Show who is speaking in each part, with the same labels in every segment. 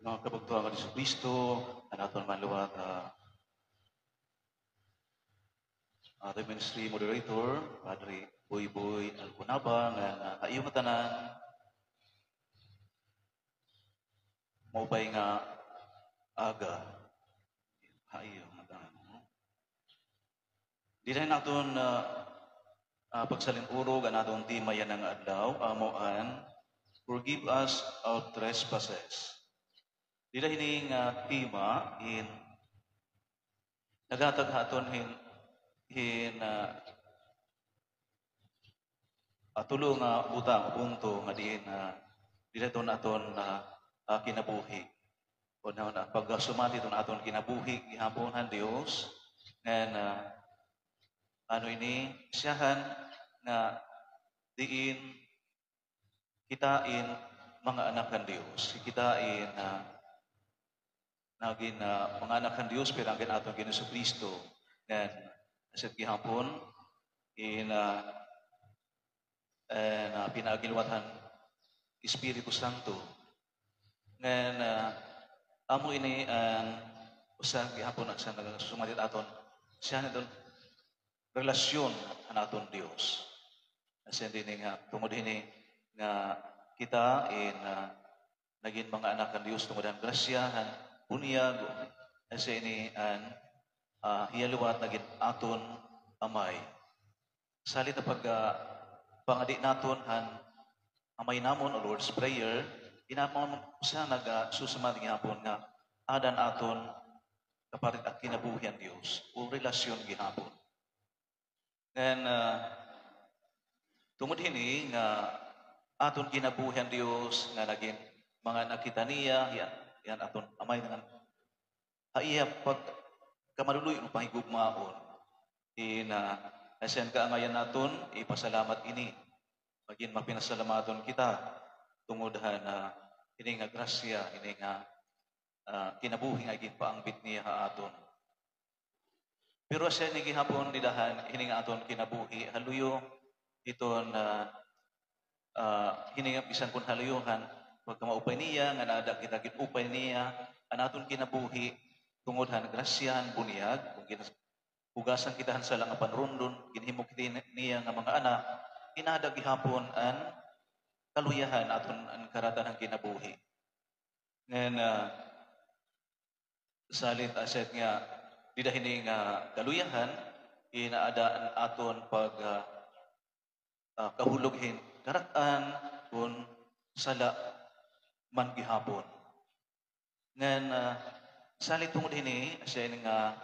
Speaker 1: Mga kabagtuhan nga sa Kristo, anaton manluwat ating ministry moderator, Padre Boy Boy Alpunaba, nga kaiyong tanan, maupay nga aga, kaiyong tanan. Di na naton pagsalinurog, anaton timayan ng adlaw, amoan, forgive us our trespasses. Di na hining tima, nagatag haton tulo nga butang punto nga diin dito naton kinabuhi o na pagsumati ito naton kinabuhi gihaponan Dios and ano ini siyahan nga diin kitain mga anak ng Dios kitain naging mga anak ng Dios pero ang aton Ginoong Kristo and sa gihapon pinagilwatan Espiritu Santo. Ngayon, amo ini ang usang gihapon sa nagsumalit aton siya na doon relasyon naton Dios. Kasi hindi nga tungod ini nga kita naging mga anak ng Dios tungod ang grasyahan bunyag kasi ini ang hiyaluwat naging aton amay. Salit na pangadi naton amay namon o Lord's Prayer, inamon siya nagsusumat gihapon nga adan aton kapalit at kinabuhi ang Dios o relasyon gihapon. And tungod hini nga aton kinabuhi ang Dios nga naging mga nakita niya yan aton amay nga haiya pag kamaluluy ng pahigugmaon Asyan ka ngayon naton, ipasalamat ini. Maging mapinasalamaton kita tungod ini nga grasya, ini nga kinabuhi nga iging paangbit niya aton. Pero asya ni gihapon nidahan, ini nga aton kinabuhi, haluyo iton ini nga bisan kun haluyuhan, pagka maupay niya, nga naada kita upay niya, anaton kinabuhi, tungod grasyahan bunyag, kung hugasan kitahan sa lang panrundon, ginhimo kita niya nga mga anak, inada gihapon an kaluyahan aton ang karatan ng kinabuhi. Ngayon, salit aset nga, didahini nga kaluyahan, inaadaan aton pag kahuloghin, karatan kung sala man gihapon. Ngayon, salit tungod hini, asya nga,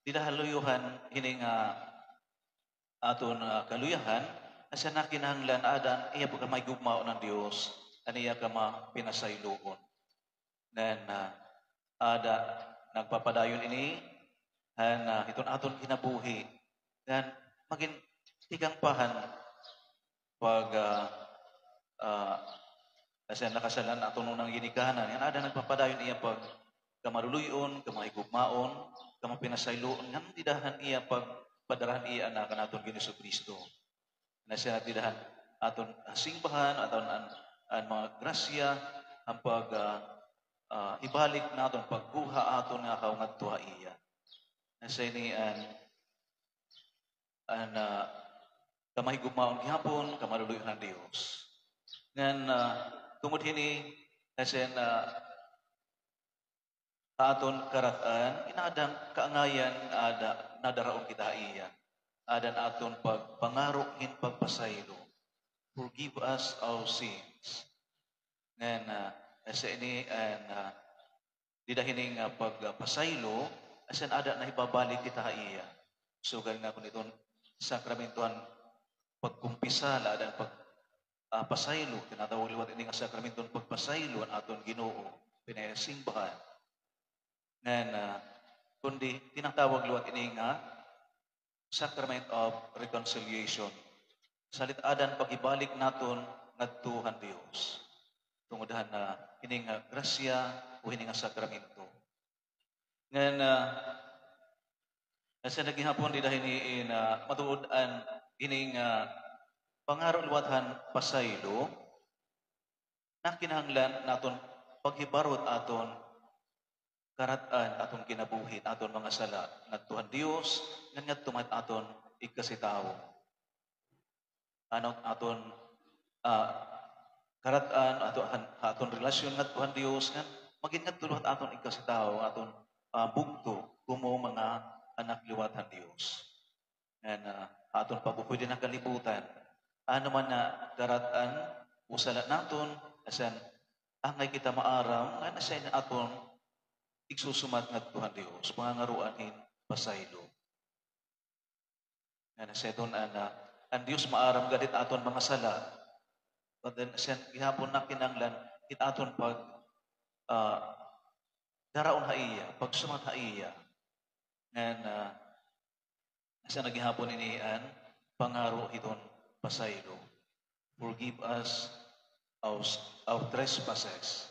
Speaker 1: didahaluyuhan hining aton kaluyahan asa na kinahanglan adan iya pagka may gugmao ng Dios aniya ka pinasayloon then ada nagpapadayon ini iton aton kinabuhi then maging tigang pahan pag asa nakasalan aton nang ginikanan yan ada nagpapadayon iya pag kamaruluyon kamahigugmaon kama pinasayloon nga tidahan iya pag padarahan iya anak naton Ginoong Kristo. Na siya tidahan aton singbahan aton ang mga grasya ang pag ibalik naton pagkuha aton nga kaungadtuha iya. Na siya ni kamahigugmaon gihapon kamaruluyon ng Dios. Ngan tungod hini kasi aton karatan, inadang kaangayan nadaraon kita iya. Adan aton pagpangarok in pagpasaylo. Forgive us our sins. Ngayon, sa ini, didahining pagpasaylo, asan ada na ibabalik kita iya. So, ganun nga kung itong sakramentuhan pagkumpisa, adan pagpasaylo, tinatawag liwat ini nga sakramentuhan pagpasaylo, ang aton Ginoo, pinayasingbahan. Ngayon, kundi tinatawag liwat ini nga Sacrament of Reconciliation. Salit adan pag-ibalik naton ngadtuhan Dios. Tungudahan na ini nga grasya o ini nga sakramento. Ngayon, sa nagihapon di dahil matuod an ini nga pangaro liwathan pasaylo na kinahanglan naton paghibarot aton karatan aton kinabuhi aton mga sala ngadtuhan Dios ngadto mat aton ikasitawo ano aton ah, karatan aton relasyon ngadtuhan Dios ngan maging ngadto aton ikasitawo aton bugto kumo mga anak liwatan Dios ngan aton pabukoy din ang kalibutan ano man na karatan usala naton asan angay kita maaram nga nasa aton igsusumat nga Tuhan Dios pangangaruanin pasaylo nga nasa doon ang Dios maaram gadit aton mga sala but then sen gihapon na kinanglan it aton pag daraon haiya pagsumat haiya ngan nasa nagihapon inian pangaro iton pasaylo forgive us our trespasses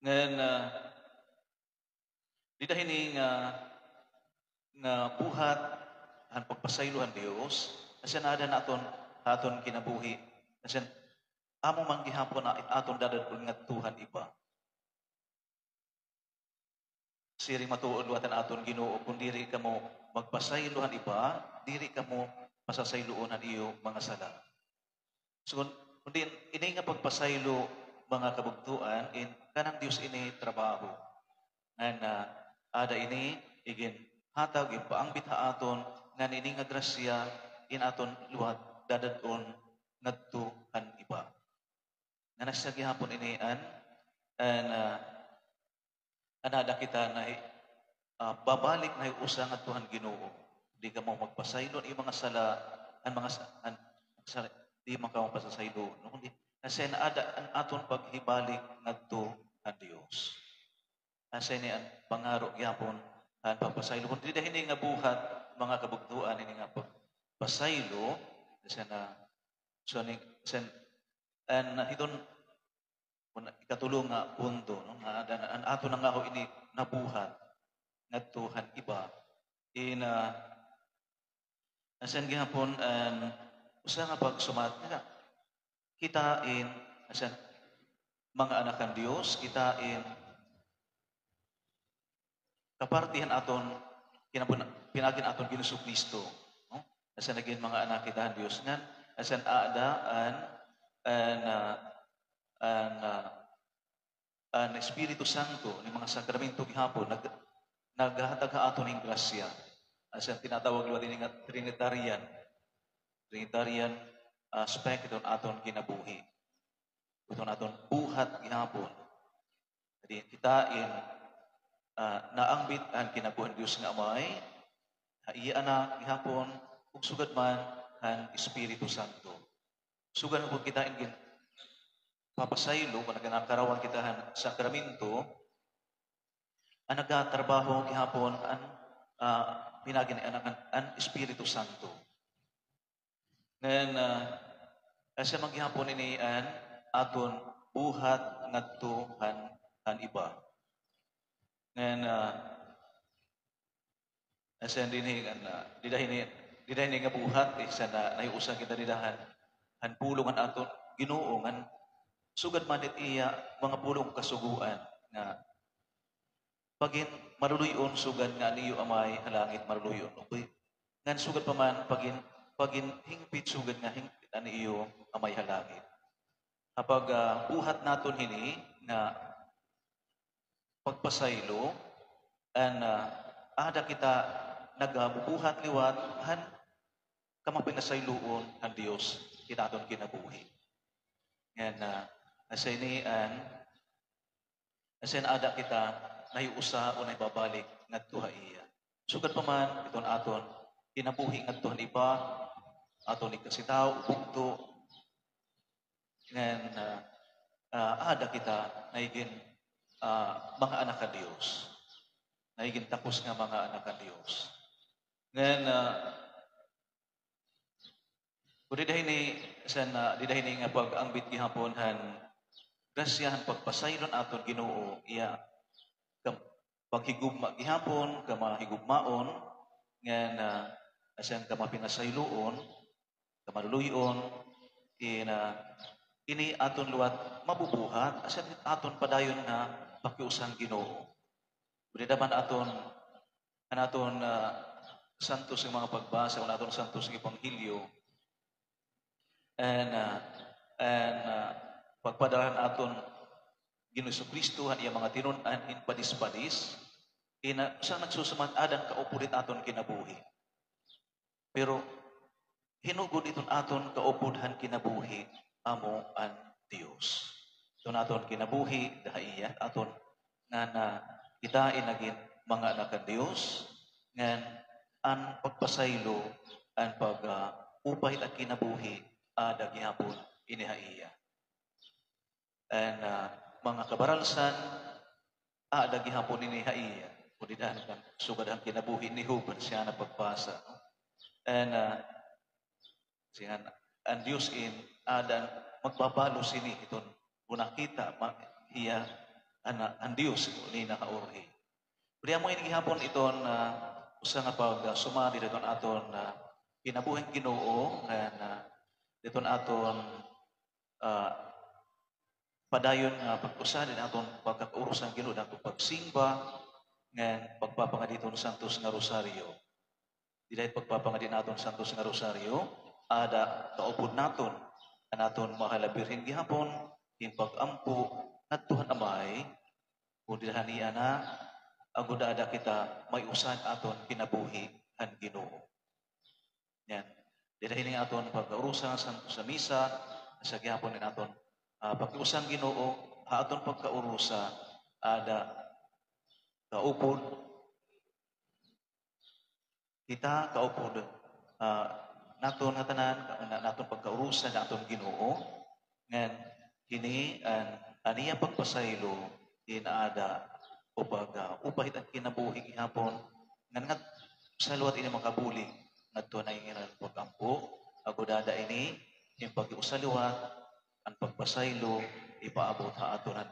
Speaker 1: ngan di dahini nga buhat ang pagpasaylohan Dios asan ada aton kinabuhi asan amo man gihapon na aton dadadon nga Tuhan iba siring matuod luatan aton Ginoo kun diri kamo magpasaylohan iba diri kamo pasasayloon iyo mga sala so kundi ini nga pagpasaylo mga kabugtuan in kanang Dios ini trabaho and ada ini igin hatag ipaangbit ha aton nga ini nga grasya in aton luhat dadadon ngadto an iba nga nasa gihapon ini and anada kita na babalik na usa nga Tuhan Ginoo di ka mo magpasaylon yung mga sala ang mga sala di man ka mo pasasaylon kundi nasa ada an aton paghibalik ngadto ang Dios asa ni ang pangaro gyapon ang pagpasaylo kun di dahil nga buhat mga kabugtuan ini nga pagpasaylo sa na so ni sen an hiton ikatulong nga punto no nga an ato na nga ho ini nabuhat ngadtuhan iba in asan gyapon an usa nga pagsumat nga kitain asan mga anak kan Dios kitain kapartihan aton pinagin aton Ginoong Kristo no asan naging mga anak kita Dios ngan asan aadaan an Espiritu Santo ni mga sakramento gihapon naghatag aton ning grasya asan tinatawag luwat ini nga Trinitarian aspect iton aton kinabuhi iton aton buhat gihapon jadi kitain naangbit ang kinabuhan Diyos nga amay, iya anak gihapon, ug sugad man ang Espiritu Santo. Sugad mo kita ingin papasaylo, kung nagkarawan kita ang sakramento, ang nagkatrabaho gihapon ang pinagin ang Espiritu Santo. Ngayon, sa maghihapon ini ang aton buhat ngadto han iba. Ngayon, asan din didahin nga buhat, isa na naiusan kita didahan, han pulong ang aton Ginoo, ngan sugad manit iya, mga pulong kasuguan, nga pagin maruluyon, sugad nga niyo amay halangit maruluyon. Okay? Ngan sugad pa man, pagin hingpit, sugad nga hingpit ani iyo amay halangit. Kapag buhat naton hini, na pagpasaylo and ada kita nagabubuhat liwat han kamapinasayloon ang Dios kita aton kinabuhi. And asa ini asen ada kita nahiusa o naibabalik ngadto iya. Sugad pa man iton aton kinabuhi ngadto iba aton ikasitaw bugto and ada kita naigin mga anak ka Diyos. Naiging tapos nga mga anak ka Diyos. Ngayon, kung didahin nga pag ang bitgihapon han grasyahan pagpasaylon aton Ginoo iya paghigugma gihapon kamahigugmaon ngayon asan kamapinasayloon kamaluluyon ini aton luwat mabubuhat asa aton padayon nga pakiusan Ginoo. Binidaman aton an aton santos nga mga pagbasa o aton santos nga Ebanghelyo and pagpadalan aton Ginoo Kristo han iya mga tinun-an in padis-padis ina sa nagsusumat-adan kaupulit aton kinabuhi. Pero hinugod iton aton kaupudhan kinabuhi amo ang Dios. Iton aton kinabuhi dahaiya aton nga na kita inagin mga anak ng Dios ngan ang pagpasaylo ang upay at kinabuhi ada gihapon inihaiya. And mga kabaralsan ada gihapon inihaiya. Kudidahan kan sugad ang kinabuhi ni Huban siya na pagpasa. No? And siya ang Diyos in adan magbabalo sini iton una kita iya ang Diyos ito ni nakaurhi. Kaya mo inigihapon iton usa nga pag sumali diton aton kinabuhing Ginoo nga diton aton padayon nga pag-usa din aton pagkaurusan Ginoo aton pagsimba nga pagpapangaditon santos nga rosaryo. Dili pagpapangadin naton santos nga rosaryo ada kaupod naton anaton mahalabirhin gihapon in pag-ampo ngadtuhan amay kundi na agud ada kita may usan aton kinabuhi han Ginoo. Yan. Dili ini aton pagkaurusan sa misa sa gihapon ni aton pag-usan Ginoo aton pagkaurusa ada kaupod kita kaupod naton nga tanan naton pagkaurusa naton Ginoo ngan kini aniya pagpasaylo inaada o upahit ang kinabuhi gihapon ngan sa luwat ini makabuli ngadto na ingan pagkampo agudada ini yung pag-iusaliwat ang pagpasaylo ipaabot ha atonan